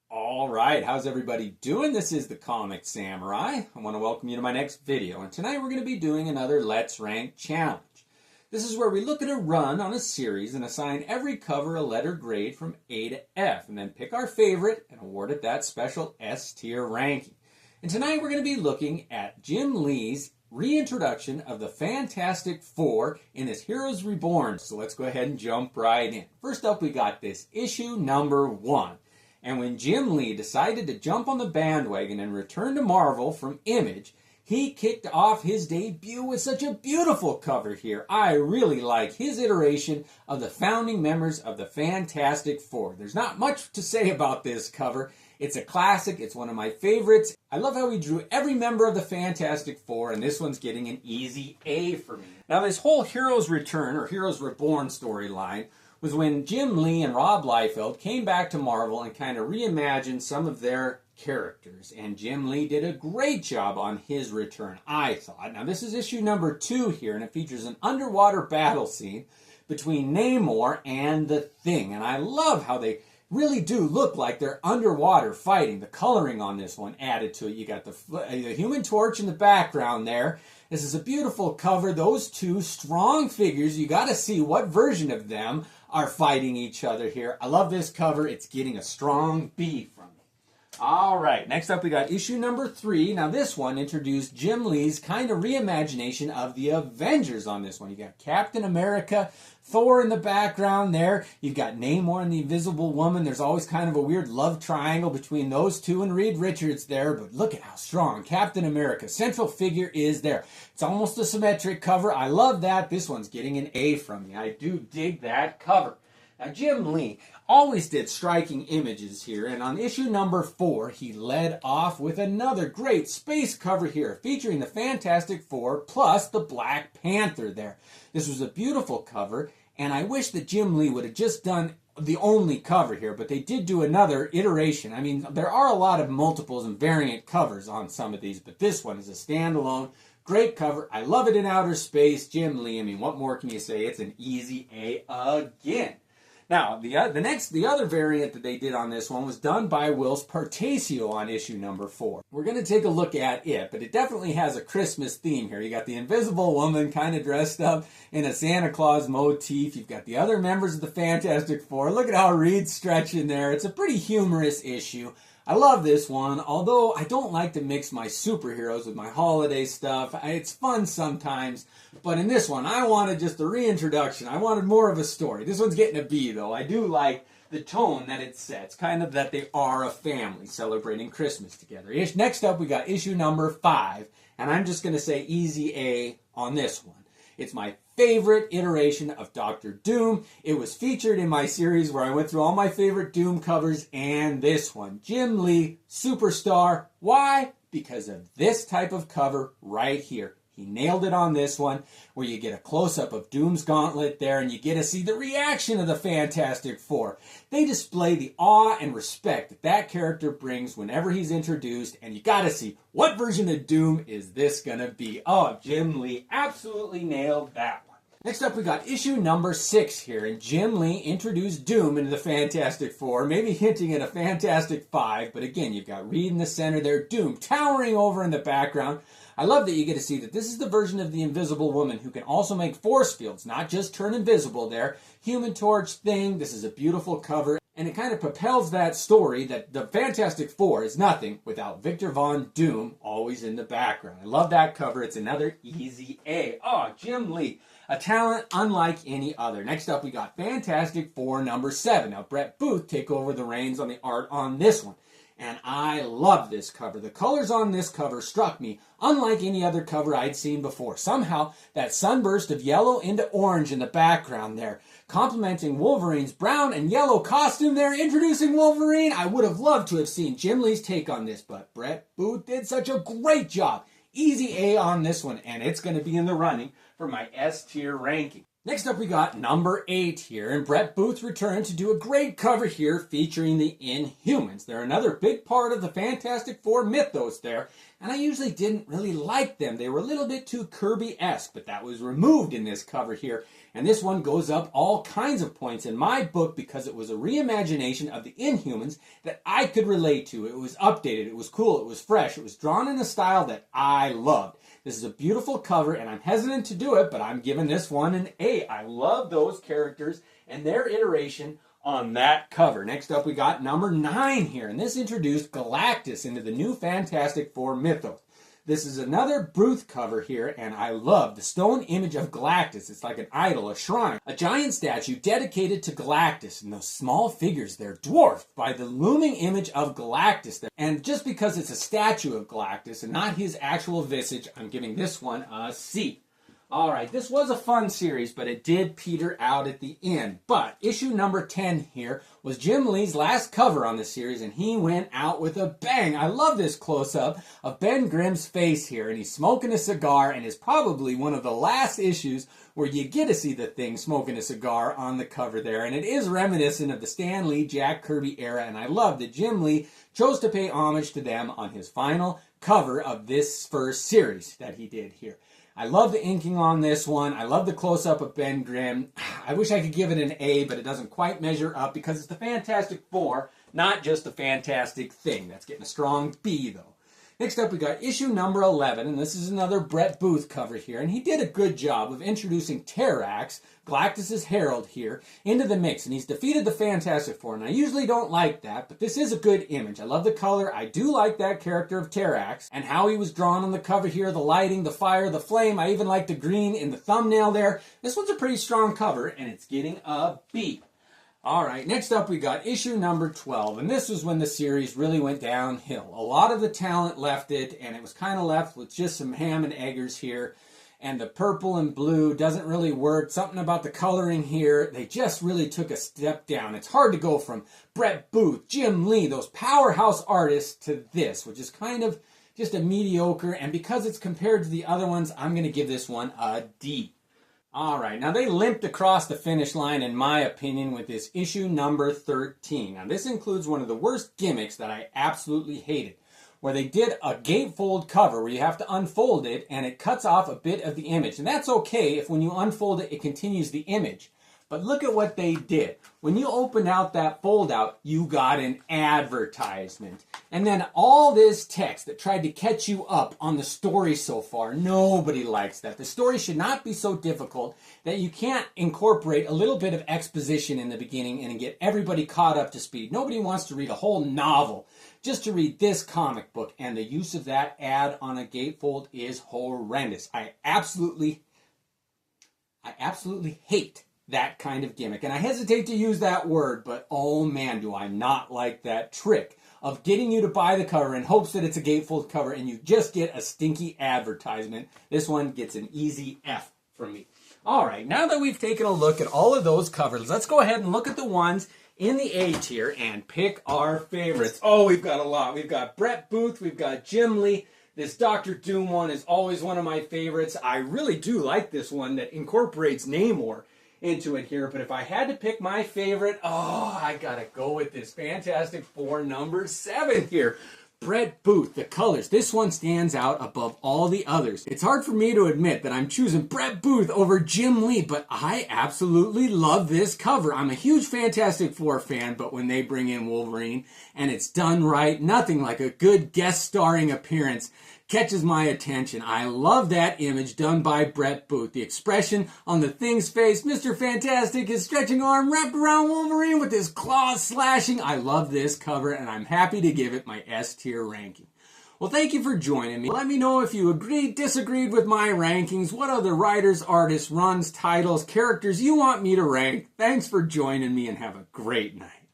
All right, how's everybody doing? This is the Comic Samurai. I want to welcome you to my next video, and tonight we're going to be doing another Let's Rank challenge. This is where we look at a run on a series and assign every cover a letter grade from A to F, and then pick our favorite and award it that special S tier ranking. And tonight we're going to be looking at Jim Lee's reintroduction of the Fantastic Four in this Heroes Reborn. So let's go ahead and jump right in. First up, we got this issue number 1. And when Jim Lee decided to jump on the bandwagon and return to Marvel from Image, he kicked off his debut with such a beautiful cover here. I really like his iteration of the founding members of the Fantastic Four. There's not much to say about this cover. It's a classic. It's one of my favorites. I love how he drew every member of the Fantastic Four, and this one's getting an easy A for me. Now, this whole Heroes Return or Heroes Reborn storyline was when Jim Lee and Rob Liefeld came back to Marvel and kind of reimagined some of their characters. And Jim Lee did a great job on his return, I thought. Now, this is issue number 2 here, and it features an underwater battle scene between Namor and the Thing. And I love how they really do look like they're underwater fighting. The coloring on this one added to it. You got the Human Torch in the background there. This is a beautiful cover. Those two strong figures, you got to see what version of them are fighting each other here. I love this cover. It's getting a strong B from me. All right, next up we got issue number 3. Now this one introduced Jim Lee's kind of reimagination of the Avengers on this one. You got Captain America, Thor in the background there. You've got Namor and the Invisible Woman. There's always kind of a weird love triangle between those two and Reed Richards there, but look at how strong Captain America, central figure, is there. It's almost a symmetric cover. I love that. This one's getting an A from me. I do dig that cover. Now, Jim Lee always did striking images here, and on issue number 4, he led off with another great space cover here, featuring the Fantastic Four plus the Black Panther there. This was a beautiful cover, and I wish that Jim Lee would have just done the only cover here, but they did do another iteration. I mean, there are a lot of multiples and variant covers on some of these, but this one is a standalone great cover. I love it in outer space. Jim Lee, I mean, what more can you say? It's an easy A again. Now, the other variant that they did on this one was done by Whilce Portacio on issue number 4. We're going to take a look at it, but it definitely has a Christmas theme here. You got the Invisible Woman kind of dressed up in a Santa Claus motif. You've got the other members of the Fantastic Four. Look at how Reed's stretching there. It's a pretty humorous issue. I love this one, although I don't like to mix my superheroes with my holiday stuff. It's fun sometimes, but in this one, I wanted just a reintroduction. I wanted more of a story. This one's getting a B, though. I do like the tone that it sets, kind of that they are a family celebrating Christmas together. Next up, we got issue number 5, and I'm just going to say easy A on this one. It's my favorite iteration of Dr. Doom. It was featured in my series where I went through all my favorite Doom covers, and this one. Jim Lee, superstar. Why? Because of this type of cover right here. He nailed it on this one, where you get a close-up of Doom's gauntlet there, and you get to see the reaction of the Fantastic Four. They display the awe and respect that that character brings whenever he's introduced, and you got to see what version of Doom is this going to be. Oh, Jim Lee absolutely nailed that one. Next up, we got issue number 6 here, and Jim Lee introduced Doom into the Fantastic Four, maybe hinting at a Fantastic Five, but again, you've got Reed in the center there, Doom towering over in the background. I love that you get to see that this is the version of the Invisible Woman who can also make force fields, not just turn invisible there. Human Torch Thing, this is a beautiful cover, and it kind of propels that story that the Fantastic Four is nothing without Victor Von Doom always in the background. I love that cover. It's another easy A. Oh, Jim Lee, a talent unlike any other. Next up, we got Fantastic Four number 7. Now, Brett Booth take over the reins on the art on this one. And I love this cover. The colors on this cover struck me unlike any other cover I'd seen before. Somehow, that sunburst of yellow into orange in the background there, complementing Wolverine's brown and yellow costume there, introducing Wolverine. I would have loved to have seen Jim Lee's take on this, but Brett Booth did such a great job. Easy A on this one, and it's going to be in the running for my S tier ranking. Next up, we got number 8 here, and Brett Booth returned to do a great cover here featuring the Inhumans. They're another big part of the Fantastic Four mythos there, and I usually didn't really like them. They were a little bit too Kirby-esque, but that was removed in this cover here, And this one goes up all kinds of points in my book because it was a reimagination of the Inhumans that I could relate to. It was updated, it was cool, it was fresh, it was drawn in a style that I loved. This is a beautiful cover, and I'm hesitant to do it, but I'm giving this one an A. I love those characters and their iteration on that cover. Next up, we got number 9 here, and this introduced Galactus into the new Fantastic Four mythos. This is another Bruth cover here, and I love the stone image of Galactus. It's like an idol, a shrine, a giant statue dedicated to Galactus, and those small figures, they're dwarfed by the looming image of Galactus. And just because it's a statue of Galactus and not his actual visage, I'm giving this one a C. Alright, this was a fun series, but it did peter out at the end. But issue number 10 here was Jim Lee's last cover on the series, and he went out with a bang. I love this close-up of Ben Grimm's face here, and he's smoking a cigar, and it's probably one of the last issues where you get to see the Thing smoking a cigar on the cover there. And it is reminiscent of the Stan Lee, Jack Kirby era, and I love that Jim Lee chose to pay homage to them on his final cover of this first series that he did here. I love the inking on this one. I love the close-up of Ben Grimm. I wish I could give it an A, but it doesn't quite measure up because it's the Fantastic Four, not just the Fantastic Thing. That's getting a strong B, though. Next up, we got issue number 11, and this is another Brett Booth cover here, and he did a good job of introducing Terrax, Galactus' herald here, into the mix, and he's defeated the Fantastic Four, and I usually don't like that, but this is a good image. I love the color. I do like that character of Terrax, and how he was drawn on the cover here, the lighting, the fire, the flame. I even like the green in the thumbnail there. This one's a pretty strong cover, and it's getting a B. Alright, next up we got issue number 12, and this was when the series really went downhill. A lot of the talent left it, and it was kind of left with just some ham and eggers here, and the purple and blue doesn't really work. Something about the coloring here, they just really took a step down. It's hard to go from Brett Booth, Jim Lee, those powerhouse artists, to this, which is kind of just a mediocre, and because it's compared to the other ones, I'm going to give this one a D. Alright, now they limped across the finish line, in my opinion, with this issue number 13. Now this includes one of the worst gimmicks that I absolutely hated, where they did a gatefold cover where you have to unfold it and it cuts off a bit of the image. And that's okay if when you unfold it, it continues the image. But look at what they did. When you opened out that fold out, you got an advertisement. And then all this text that tried to catch you up on the story so far, nobody likes that. The story should not be so difficult that you can't incorporate a little bit of exposition in the beginning and get everybody caught up to speed. Nobody wants to read a whole novel just to read this comic book, and the use of that ad on a gatefold is horrendous. I absolutely hate that kind of gimmick. And I hesitate to use that word, but oh man, do I not like that trick of getting you to buy the cover in hopes that it's a gatefold cover and you just get a stinky advertisement. This one gets an easy F from me. Alright, now that we've taken a look at all of those covers, let's go ahead and look at the ones in the A tier and pick our favorites. Oh, we've got a lot. We've got Brett Booth, we've got Jim Lee. This Dr. Doom one is always one of my favorites. I really do like this one that incorporates Namor into it here, but if I had to pick my favorite, I gotta go with this Fantastic Four number 7 here. Brett Booth, the colors. This one stands out above all the others. It's hard for me to admit that I'm choosing Brett Booth over Jim Lee, but I absolutely love this cover. I'm a huge Fantastic Four fan, but when they bring in Wolverine and it's done right, nothing like a good guest starring appearance catches my attention. I love that image done by Brett Booth. The expression on the Thing's face, Mr. Fantastic, his stretching arm wrapped around Wolverine with his claws slashing. I love this cover, and I'm happy to give it my S tier ranking. Well, thank you for joining me. Let me know if you agreed, disagreed with my rankings, what other writers, artists, runs, titles, characters you want me to rank. Thanks for joining me, and have a great night.